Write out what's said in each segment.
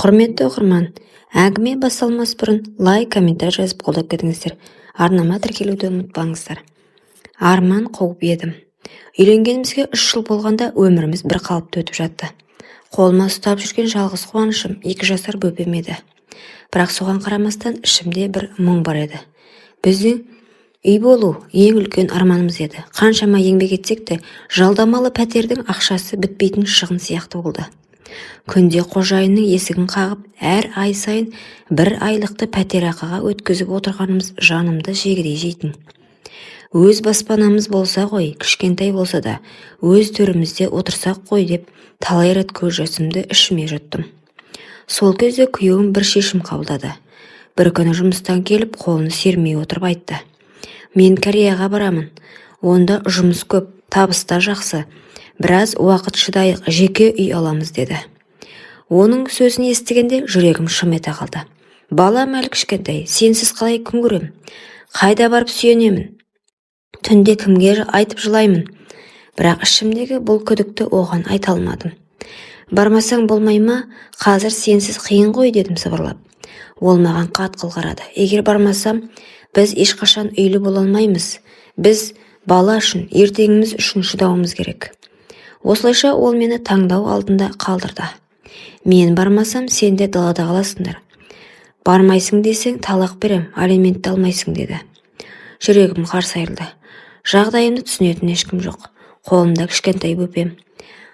Құрметті оқырман, әңгіме басталмас бұрын лайк, комментарий жазып қолдап кетіңіздер. Арнама тіркелуді ұмытпаңыздар. Арман қуып едім. Үйленгенімізге 3 жыл болғанда өміріміз бір қалыпты өтіп жатты. Қолыма ұстап жүрген жалғыз қуанышым 2 жасар бөпем еді. Бірақ соған қарамастан ішімде бір мұң бар еді. Біздің үй болу ең үлкен арманымыз еді. Қаншама еңбек етсек те, жалдамалы пәтердің ақшасы бітпейтін шығын сияқты болды. Күнде қожайынның есігін қағып, әр ай сайын 1 айлықты пәтерақыға өткізіп отырғанымыз жанымды жегідей жейтін. Өз баспанамыз болса ғой, кішкентай болса да, өз төрімізде отырсақ қой деп, талай рет көз жасымды ішіме жұттым. Сол кезде күйеуім бір шешім қабылдады. Бір күні жұмыстан келіп, қолын сермей отырып айтты: "Мен Кореяға барамын. Онда жұмыс көп, табыс та жақсы. Біраз уақыт шыдайық, жеке үй аламыз" деді. Оның сөзін естігенде жүрегім шым ете қалды. Балам әлі кішкентай, сенсіз қалай күн көрем? Қайда барып сүйенемін? Түнде кімге айтып жылаймын? Бірақ ішімдегі бұл күдікті оған айта алмадым. "Бармасаң болмай ма? Қазір сенсіз қиын ғой" дедім сыбырлап. Ол маған қатқыл қарады. "Егер бармасам, біз ешқашан үйлі бола алмаймыз. Біз бала үшін, ертеңіміз үшін шыдауымыз керек." Осылайша ол мені таңдау алдында қалдырды. "Мен бармасам, сен де далада қаласыңдар. Бармайсың десең, талақ берем, алиментті алмайсың" деді. Жүрегім қарс айрылды. Жағдайымды түсінетін ешкім жоқ. Қолымда кішкентай бөпем.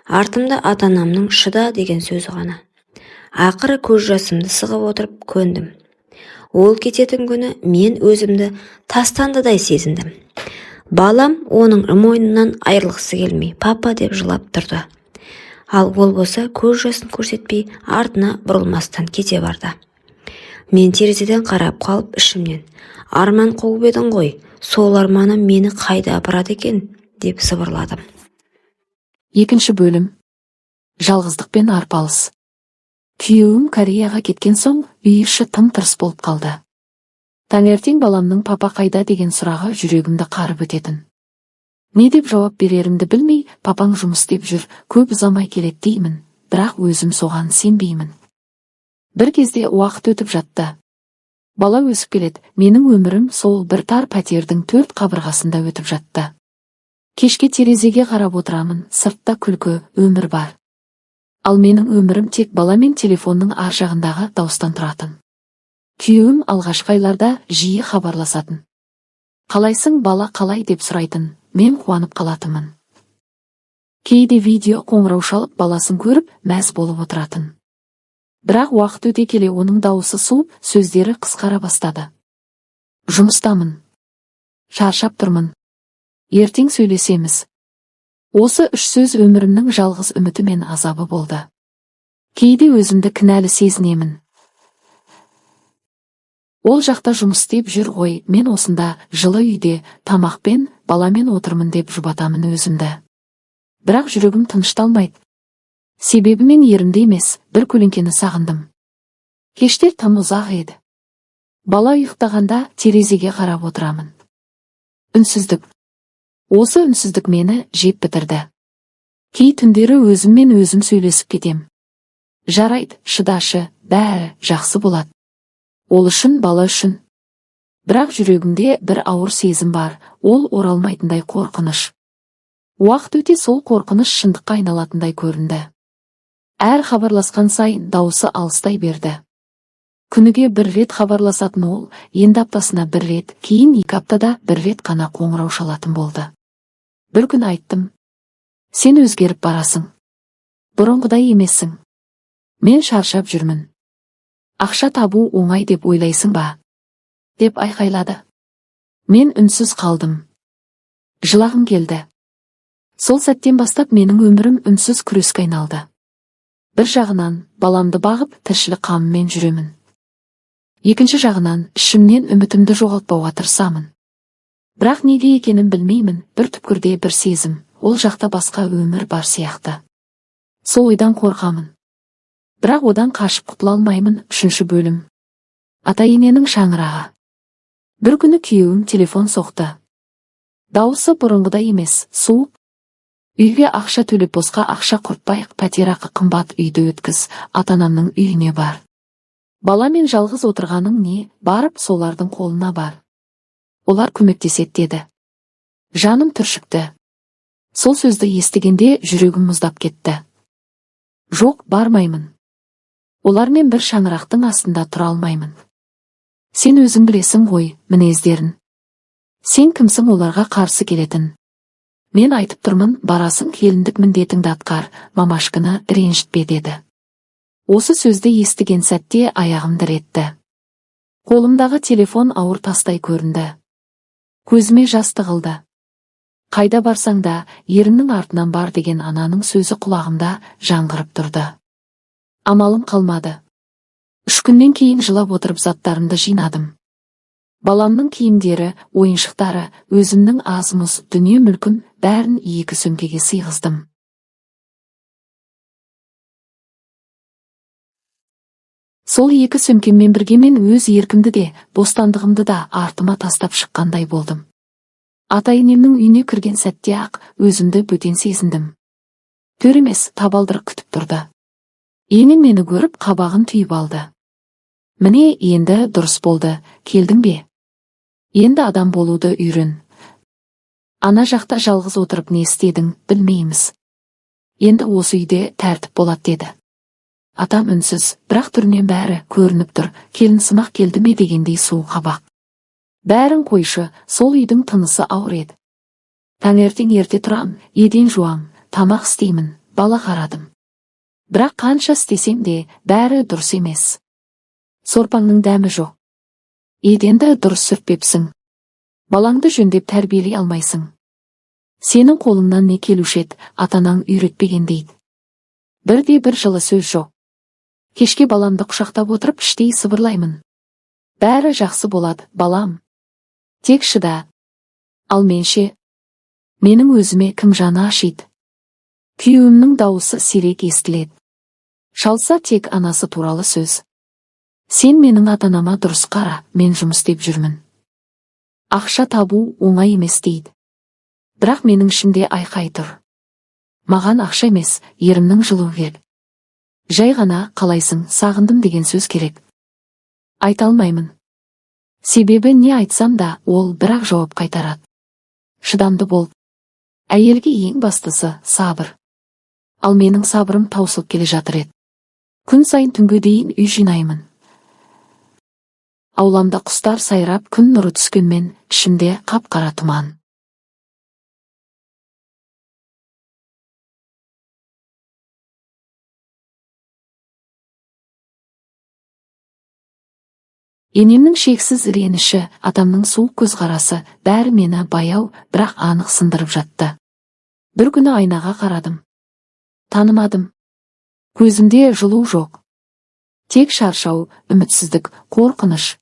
Артымда ата-анамның "шыда" деген сөзі ғана. Ақыры көз жасымды сығып отырып көндім. Ол кететін күні мен өзімді тастандыдай сезіндім. Балам оның мойнынан айырылғысы келмей "папа" деп жылап тұрды. Ал ол болса көз жасын көрсетпей артына бұрылмастан кете барды. Мен терезеден қарап қалып ішімнен: "Арман қуып едің ғой, сол арманым мені қайда апарады екен?" деп сыбырладым. 2 бөлім. Жалғыздықпен арпалыс. Күйеуім Кореяға кеткен соң үй іші тым-тырыс болып қалды. Таңертең баламның "папа қайда" деген сұрағы жүрегімді қарып өтетін. Не деп жауап берерімді білмей, "папаң жұмыс деп жүр, көп ұзамай келеді" деймін, бірақ өзім соған сенбеймін. Бір кезде уақыт өтіп жатты. Бала өсіп келеді, менің өмірім сол бір тар пәтердің 4 қабырғасында өтіп жатты. Кешке терезеге қарап отырамын, сыртта күлкі, өмір бар. Ал менің өмірім тек бала мен телефонның ар жағындағы дауыстан тұратын. Күйеуім алғашқы айларда жиі хабарласатын. "Қалайсың бала, қалай" деп сұрайтын, мен қуанып қалатынмын. Кейде видео қоңырау шалып баласын көріп мәз болып отыратын. Бірақ уақыт өте келе оның дауысы суып, сөздері қысқара бастады. "Жұмыстамын. Шаршап тұрмын. Ертең сөйлесеміз." Осы 3 сөз өмірімнің жалғыз үміті мен азабы болды. Кейде өзімді кінәлі сезінемін. Ол жақта жұмыс істеп жүр ғой, мен осында жылы үйде тамақпен, баламен отырмын деп жұбатамын өзімді. Бірақ жүрегім тынышталмайды. Себебі мен ерімді емес, бір көлеңкені сағындым. Кештер тым ұзақ еді. Бала ұйықтағанда терезеге қарап отырамын. Үнсіздік. Осы үнсіздік мені жеп бітірді. Кей түндері өзіммен өзім сөйлесіп кетем. "Жарайды, шыдашы, бәрі жақсы болады. Ол үшін, бала үшін." Бірақ жүрегімде бір ауыр сезім бар, ол оралмайтындай қорқыныш. Уақыт өте сол қорқыныш шындыққа айналатындай көрінді. Әр хабарласқан сайын дауысы алыстай берді. Күніге 1 рет хабарласатын ол, енді аптасына 1 рет, кейін 2 аптада 1 рет қана қоңырау шалатын болды. Бір күн айттым: "Сен өзгеріп барасың. Бұрынғыдай емессің. Мен шаршап жүрмін. Ақша табу оңай деп ойлайсың ба?" деп айқайлады. Мен үнсіз қалдым. Жылағым келді. Сол сәттен бастап менің өмірім үнсіз күреске айналды. Бір жағынан баламды бағып тіршілік қамымен жүремін. Екінші жағынан ішімнен үмітімді жоғалтпауға тырысамын. Бірақ неге екенін білмеймін, бір түпкірде бір сезім, ол жақта басқа өмір бар сияқты. Сол ойдан қорқамын. Бірақ одан қашып құтыла алмаймын. 3 бөлім. Ата-ененің шаңырағы. Бір күні күйеуім телефон соқты. Дауысы бұрынғыдай емес, суық. Үйге ақша төлеп босқа ақша құртпайық, пәтерақы қымбат, үйді өткіз, ата-анамның үйіне бар. Баламен жалғыз отырғаның не, барып солардың қолына бар. Олар көмектесет деді. Жаным түршікті. Сол сөзді естігенде жүрегім мұздап кетті. Жоқ, бармаймын. Олармен бір шаңырақтың астында тұра алмаймын. Сен өзің білесің ғой мінездерін. Сен кімсің оларға қарсы келетін? Мен айтып тұрмын, барасың, келіндік міндетіңді атқар, мамашканы ренжітпе деді. Осы сөзді естіген сәтте аяғым дір етті. Қолымдағы телефон ауыр тастай көрінді. Көзіме жас тығылды. Қайда барсаң да, еріңнің артынан бар деген ананың сөзі құлағымда жаңғырып тұрды. Амалым қалмады. 3 күннен кейін жылап отырып заттарымды жинадым. Баламның киімдері, ойыншықтары, өзімнің аз-мұз дүние мүлкім бәрін 2 сөмкеге сыйғыздым. Сол 2 сөмкеммен бірге мен өз еркімді де, бостандығымды да артыма тастап шыққандай болдым. Ата-енемнің үйіне кірген сәтте ақ өзімді бөтен сезіндім. Төр емес, табалдырық күтіп тұрды. Енем мені көріп қабағын түйіп алды. Міне, енді дұрыс болды, келдің бе? Енді адам болуды үйрен. Ана жақта жалғыз отырып не істедің, білмейміз. Енді осы үйде тәртіп болады деді. Атам үнсіз, бірақ түрінен бәрі көрініп тұр, келін сымақ келді ме дегендей суық қабақ. Бәрін қойшы, сол үйдің тынысы ауыр еді. Таңертең ерте тұрам, еден жуам, тамақ істеймін, бала қарадым. Бірақ қанша істесем де, бәрі дұрыс емес. Сорпаңның дәмі жоқ. Еденді дұрыс сүртпепсің. Балаңды жөндеп тәрбиелей алмайсың. Сенің қолыңнан не келуші еді, атанаң үйретпеген дейді. Бірде-бір жылы сөз жоқ. Кешке баламды құшақтап отырып іштей сыбырлаймын. Бәрі жақсы болады, балам. Тек шыда. Ал менше, менің өзіме кім жаны ашиды? Күйеуімнің дауысы сирек естіледі. Шалса тек анасы туралы сөз. Сен менің ата-анама дұрыс қара, мен жұмыс істеп жүрмін. Ақша табу оңай емес дейді. Бірақ менің ішімде айқай тұр. Маған ақша емес, ерімнің жылуы керек. Жай ғана қалайсың, сағындым деген сөз керек. Айта алмаймын. Себебі не айтсам да, ол бірақ жауап қайтарады. Шыдамды бол. Әйелге ең бастысы сабыр. Ал менің сабырым таусылып келе жатыр еді. Күн сайын түнге дейін үй жинаймын. Ауламда құстар сайрап, күн нұры түскенмен, ішімде қап-қара тұман. Енемнің шексіз реніші, атамның суық көзқарасы, бәрі мені баяу, бірақ анық сындырып жатты. Бір күні айнаға қарадым. Танымадым. Көзімде жылу жоқ. Тек шаршау, үмітсіздік, қорқыныш.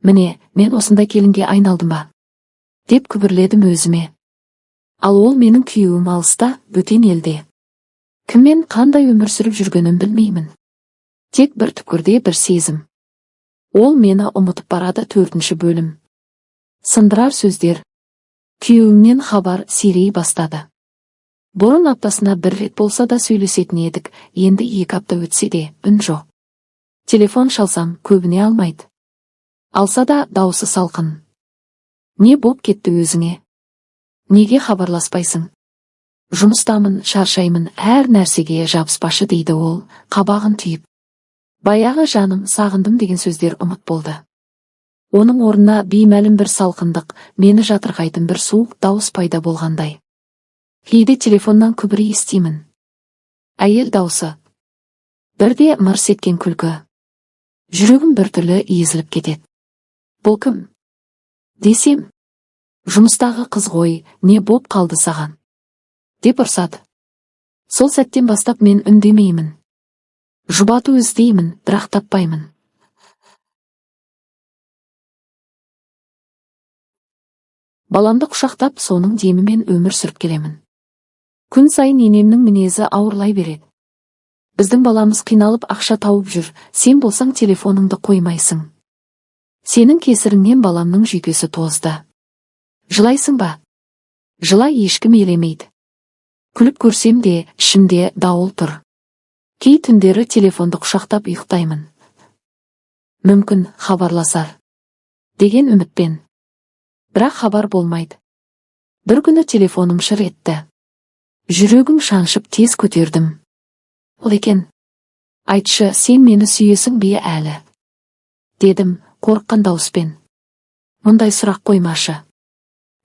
Міне, мен осындай келінге айналдым ба? Деп күбірледім өзіме. Ал ол менің күйеуім алыста, бөтен елде. Кіммен қандай өмір сүріп жүргенін білмеймін. Тек бір түкірде бір сезім. Ол мені ұмытып барады. 4-ші бөлім. Сындырар сөздер. Күйеуімнен хабар сирей бастады. Бұрын аптасына 1 рет болса да сөйлесетін едік, енді 2 апта өтсе де үн жоқ. Телефон шалсам көбіне алмайды. Алса да даусы салқын. Не боп кетті өзіңе? Неге хабарласпайсың? Жұмыстамын, шаршаймын, әр нәрсеге жабыспашы дейді ол, қабағын түйіп. Баяғы жаным, сағындым деген сөздер ұмыт болды. Оның орнына беймәлім бір салқындық, мені жатырқайтын бір суық дауыс пайда болғандай. Кейде телефоннан күбірі естимін. Әйел даусы. Бірде мырс еткен күлкі. Жүрегім біртүрлі езіліп кетеді. Бұл кім? Десем, жұмыстағы қыз ғой, не боп қалды саған? Деп ұрсады. Сол сәттен бастап мен үндемеймін. Жұбату іздеймін, бірақ таппаймын. Баламды құшақтап, соның демімен өмір сүріп келемін. Күн сайын енемнің мінезі ауырлай береді. Біздің баламыз қиналып ақша тауып жүр, сен болсаң телефоныңды қоймайсың. Сенің кесіріңнен баламның жүйкесі тозды. Жылайсың ба? Жылай ешкім елемейді. Күліп көрсем де, ішімде дауыл тұр. Кей түндері телефонды құшақтап ұйықтаймын. Мүмкін хабарласар деген үмітпен. Бірақ хабар болмайды. Бір күні телефоным шыр етті. Жүрегім шаншып тез көтердім. Ол екен. Айтшы, сен мені сүйесің бе әлі? Дедім, қорыққан дауыспен. Мұндай сұрақ қоймашы.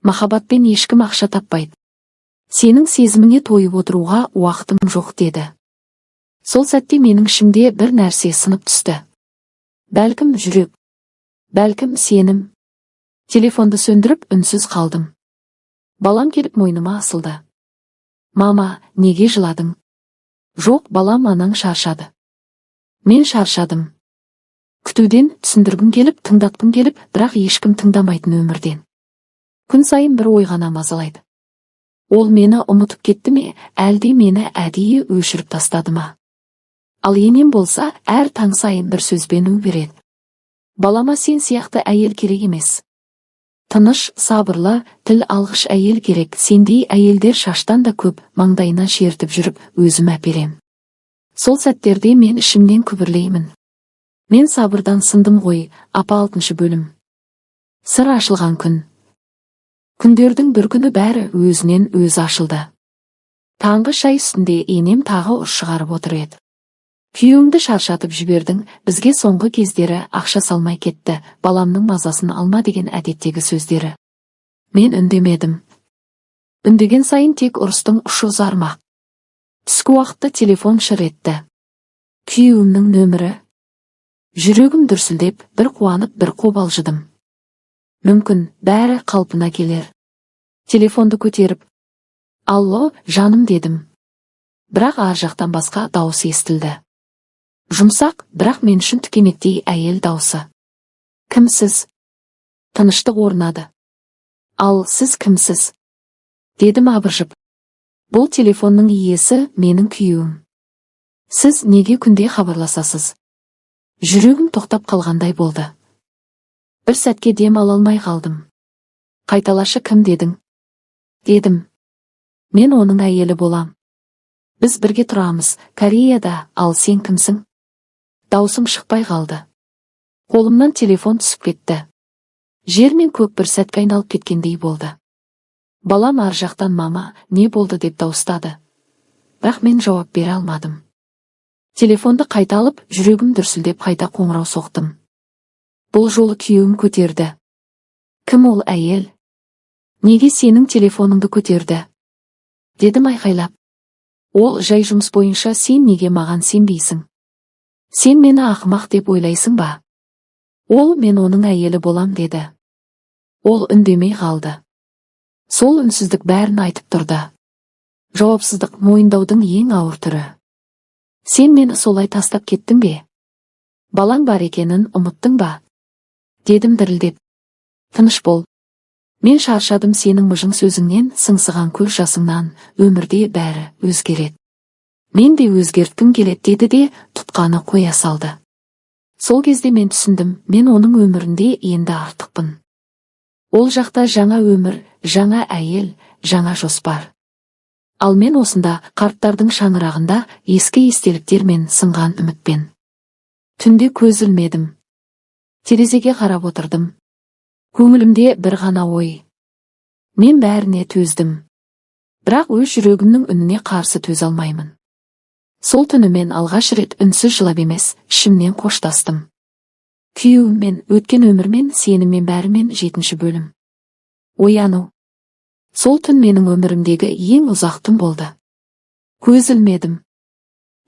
Махаббатпен ешкім ақша таппайды. Сенің сезіміңе тойып отыруға уақытым жоқ деді. Сол сәтте менің ішімде бір нәрсе сынып түсті. Бәлкім жүрек, бәлкім сенім. Телефонды сөндіріп үнсіз қалдым. Балам келіп мойныма асылды. Мама, неге жыладың? Жоқ, балам, анаң шаршады. Мен шаршадым. Күтуден түсіндіргім келіп, тыңдатқым келіп, бірақ ешкім тыңдамайтын өмірден. Күн сайын бір ой ғана мазалайды. Ол мені ұмытып кетті ме, әлде мені әдейі өшіріп тастады ма? Ал енем болса, әр таң сайын бір сөзбен береді. Балама сен сияқты әйел керек емес. Тыныш, сабырлы, тіл алғыш әйел керек. Сендей әйелдер шаштан да көп, маңдайына шертіп жүріп, өзім әперем. Сол сәттерде мен ішімнен күбірлеймін. Мен сабырдан сындым ғой, апа. 6 бөлім. Сыр ашылған күн. Күндердің бір күні бәрі өзінен өзі ашылды. Таңғы шай үстінде енем тағы ұрыс шығарып отыр еді. Күйеуіңді шаршатып жібердің, бізге соңғы кездері ақша салмай кетті, баламның мазасын алма деген әдеттегі сөздері. Мен үндемедім. Үндеген сайын тек ұрыстың ұшы ұзармақ. Түскі уақытта телефон шыр етті. Күйеуімнің нөмірі. Жүрегім дүрсілдеп, бір қуанып, бір қобалжыдым. Мүмкін бәрі қалпына келер. Телефонды көтеріп, алло, жаным дедім. Бірақ ар жақтан басқа дауыс естілді. Жұмсақ, бірақ мен үшін тікенектей әйел даусы. Кімсіз? Тыныштық орнады. Ал сіз кімсіз? Дедім абыржып. Бұл телефонның иесі менің күйеуім. Сіз неге күнде хабарласасыз? Жүрегім тоқтап қалғандай болды. Бір сәтке дем ала алмай қалдым. Қайталашы, кім дедің? Дедім. Мен оның әйелі болам. Біз бірге тұрамыз, Кореяда, ал сен кімсің? Даусым шықпай қалды. Қолымнан телефон түсіп кетті. Жер мен көк бір сәтке айналып кеткендей болды. Балам ар жақтан мама, не болды деп дауыстады. Бірақ мен жауап бере алмадым. Телефонды қайта алып, жүрегім дүрсілдеп қайта қоңырау соқтым. Бұл жолы күйеуім көтерді. Кім ол әйел? Неге сенің телефоныңды көтерді? Дедім айқайлап. Ол жай жұмыс бойынша. Сен неге маған сенбейсің? Сен мені ақымақ деп ойлайсың ба? Ол мен оның әйелі болам деді. Ол үндемей қалды. Сол үнсіздік бәрін айтып тұрды. Жауапсыздық мойындаудың ең ауыр түрі. Сен мені солай тастап кеттің бе? Балаң бар екенін ұмыттың ба? Дедім дірілдеп. Тыныш бол. Мен шаршадым сенің мыжың сөзіңнен, сыңсыған көз жасыңнан. Өмірде бәрі өзгереді. Мен де өзгерткім келеді деді де тұтқаны қоя салды. Сол кезде мен түсіндім, мен оның өмірінде енді артықпын. Ол жақта жаңа өмір, жаңа әйел, жаңа жоспар. Ал мен осында, қарттардың шаңырағында, ескі естеліктер мен сынған үмітпен. Түнде көз ілмедім. Терезеге қарап отырдым. Көңілімде бір ғана ой. Мен бәріне төздім. Бірақ өз жүрегімнің үніне қарсы төзе алмаймын. Сол түні мен алғаш рет үнсіз жылап емес, ішімнен қоштастым. Күйеуіммен, өткен өмірмен, сеніммен бәрімен. 7 бөлім. Ояну. Сол түн менің өмірімдегі ең ұзақ түн болды. Көз ілмедім.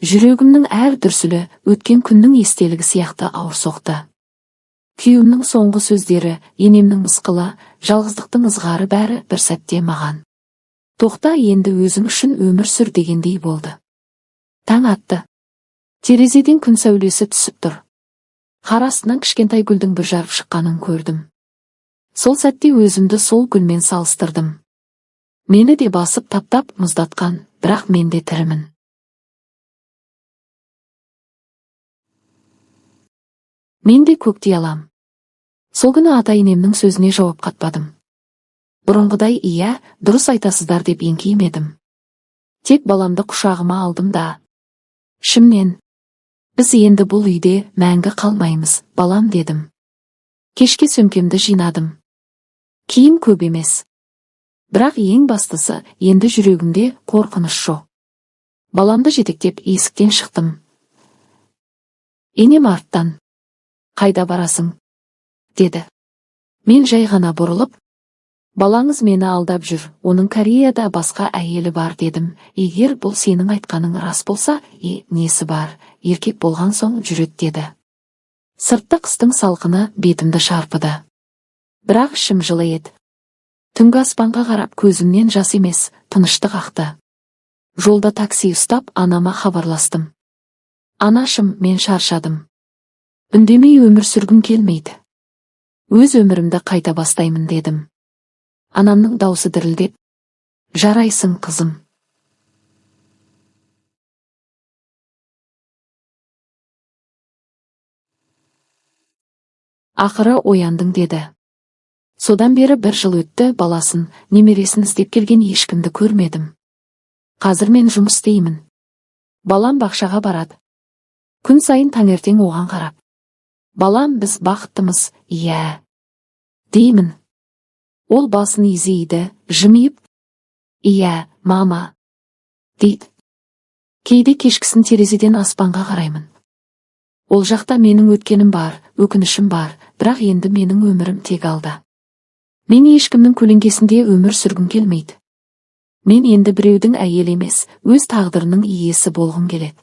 Жүрегімнің әр дүрсілі өткен күннің естелігі сияқты ауыр соқты. Күйеуімнің соңғы сөздері, енемнің мысқылы, жалғыздықтың ызғары бәрі бір сәтте маған. Тоқта, енді өзің үшін өмір сүр дегендей болды. Таң атты. Терезеден күн сәулесі түсіп тұр. Қар астынан кішкентай гүлдің бір жарып шыққанын көрдім. Сол сәтте өзімді сол гүлмен салыстырдым. Мені де басып таптап мұздатқан, бірақ мен де тірімін. Мен де көктей алам. Сол күні ата-енемнің сөзіне жауап қатпадым. Бұрынғыдай иә, дұрыс айтасыздар деп еңкеймедім. Тек баламды құшағыма алдым да. Ішімнен, біз енді бұл үйде мәңгі қалмаймыз, балам дедім. Кешке сөмкемді жинадым. Киім көп емес. Бірақ ең бастысы, енді жүрегімде қорқыныш жоқ. Баламды жетектеп есіктен шықтым. Енем арттан. Қайда барасың? Деді. Мен жай ғана бұрылып, балаңыз мені алдап жүр, оның Кореяда басқа әйелі бар дедім. Егер бұл сенің айтқаның рас болса, несі бар, еркек болған соң жүрет деді. Сыртта қыстың салқыны бетімді шарпыды. Бірақ ішім жылы еді. Түнгі аспанға қарап көзімнен жас емес, тыныштық ақты. Жолда такси ұстап анама хабарластым. Анашым, мен шаршадым. Үндемей өмір сүргім келмейді. Өз өмірімді қайта бастаймын дедім. Анамның даусы дірілдеп, жарайсың қызым. Ақыры ояндың деді. Содан бері 1 жыл өтті, баласын, немересін іздеп келген ешкімді көрмедім. Қазір мен жұмыс істеймін. Балам бақшаға барады. Күн сайын таңертең оған қарап. Балам, біз бақыттымыз, иә, деймін. Ол басын изейді, жымиып, иә, мама, дейді. Кейде кешкісін терезеден аспанға қараймын. Ол жақта менің өткенім бар, өкінішім бар, бірақ енді менің өмірім тек алда. Мен ешкімнің көлеңкесінде өмір сүргім келмейді. Мен енді біреудің әйелі емес, өз тағдырының иесі болғым келеді.